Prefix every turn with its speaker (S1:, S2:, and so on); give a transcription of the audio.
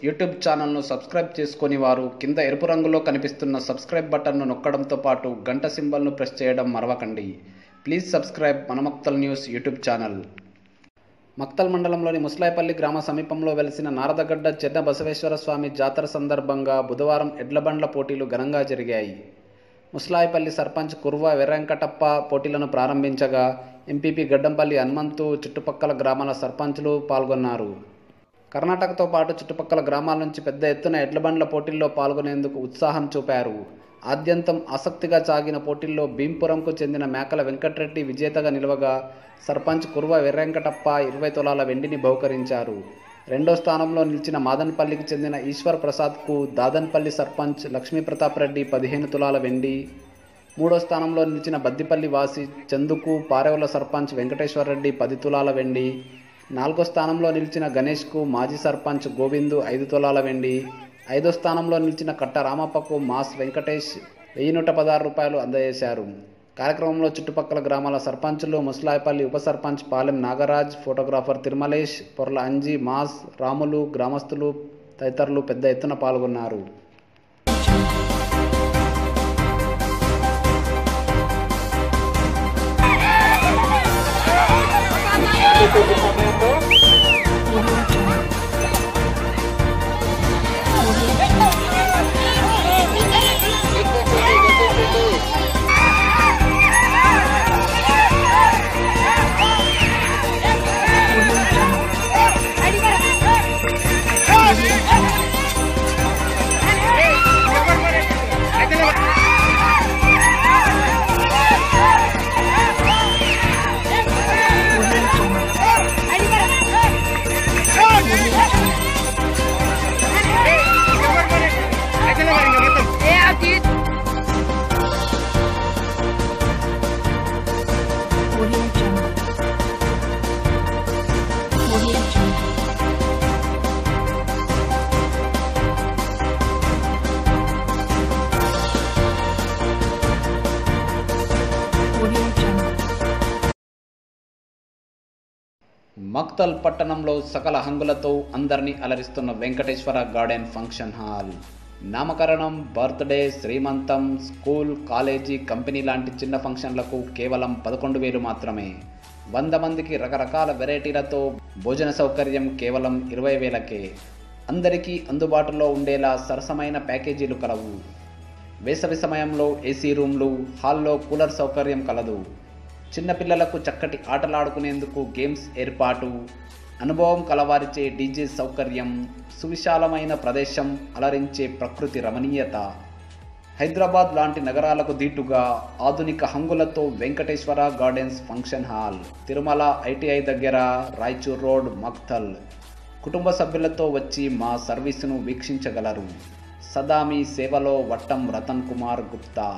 S1: YouTube ఛానల్ను subscribe చేసుకొని వారు కింద ఎరుపు రంగులో కనిపిస్తున్న సబ్స్క్రైబ్ బటన్ను నొక్కడంతో పాటు గంట సింబల్ను ప్రెస్ చేయడం మరవకండి. ప్లీజ్ సబ్స్క్రైబ్ మన Maktal news YouTube channel. Maktal మండలంలోని ముస్లాయిపల్లి గ్రామ సమీపంలో వెలిసిన నారదగడ్డ చెన్న బసవేశ్వర స్వామి జాతర సందర్భంగా బుధవారం ఎడ్లబండ్ల పోటీలు ఘనంగా జరిగాయి. ముస్లాయిపల్లి సర్పంచ్ కుర్వ వెంకటప్ప పోటీలను ప్రారంభించగా ఎంపీపీ గడ్డంపల్లి హనుమంతు చుట్టుపక్కల గ్రామాల సర్పంచ్లు పాల్గొన్నారు. కర్ణాటకతో పాటు చుట్టుపక్కల గ్రామాల నుంచి పెద్ద ఎత్తున ఎడ్లబండ్ల పోటీల్లో పాల్గొనేందుకు ఉత్సాహం చూపారు. ఆద్యంతం ఆసక్తిగా సాగిన పోటీల్లో భీంపురంకు చెందిన మేకల వెంకటరెడ్డి విజేతగా నిలవగా సర్పంచ్ కుర్వ వెంకటప్ప 20 తులాల వెండిని బహుకరించారు. రెండో స్థానంలో నిలిచిన మాదన్పల్లికి చెందిన ఈశ్వర్ ప్రసాద్కు దాదన్పల్లి సర్పంచ్ లక్ష్మీప్రతాప్ రెడ్డి 15 తులాల వెండి, మూడో స్థానంలో నిలిచిన బద్దిపల్లి వాసి చందుకు పారేవుల సర్పంచ్ వెంకటేశ్వరరెడ్డి 10 తులాల వెండి, నాలుగో స్థానంలో నిలిచిన గణేష్కు మాజీ సర్పంచ్ గోవిందు 5 తులాల వెండి, ఐదో స్థానంలో నిలిచిన కట్ట రామప్పకు మాస్ వెంకటేష్ 1116 రూపాయలు అందజేశారు. కార్యక్రమంలో చుట్టుపక్కల గ్రామాల సర్పంచులు, ముస్లాయిపల్లి ఉప సర్పంచ్ పాలెం నాగరాజ్, ఫోటోగ్రాఫర్ తిరుమలేష్, పొర్ల అంజీ, మాస్, రాములు, గ్రామస్తులు తదితరులు పెద్ద ఎత్తున పాల్గొన్నారు. మక్తల్ పట్టణంలో సకల హంగులతో అందరినీ అలరిస్తున్న వెంకటేశ్వర గార్డెన్ ఫంక్షన్ హాల్. నామకరణం, బర్త్డే, శ్రీమంతం, స్కూల్, కాలేజీ, కంపెనీ లాంటి చిన్న ఫంక్షన్లకు కేవలం 11,000 మాత్రమే. 100 మందికి రకరకాల వెరైటీలతో భోజన సౌకర్యం కేవలం 20,000కే. అందరికీ అందుబాటులో ఉండేలా సరసమైన ప్యాకేజీలు కలవు. వేసవి సమయంలో ఏసీ రూమ్లు, హాల్లో కూలర్ సౌకర్యం కలదు. చిన్నపిల్లలకు చక్కటి ఆటలాడుకునేందుకు గేమ్స్ ఏర్పాటు, అనుభవం కలవారిచే డీజే సౌకర్యం, సువిశాలమైన ప్రదేశం, అలరించే ప్రకృతి రమణీయత. హైదరాబాద్ లాంటి నగరాలకు దీటుగా ఆధునిక హంగులతో Venkateshwara gardens function hall, Tirumala ITI దగ్గర, రాయచూర్ రోడ్, మక్తల్. కుటుంబ సభ్యులతో వచ్చి మా సర్వీసును వీక్షించగలరు. సదా మీ సేవలో వట్టం రతన్ కుమార్ గుప్తా.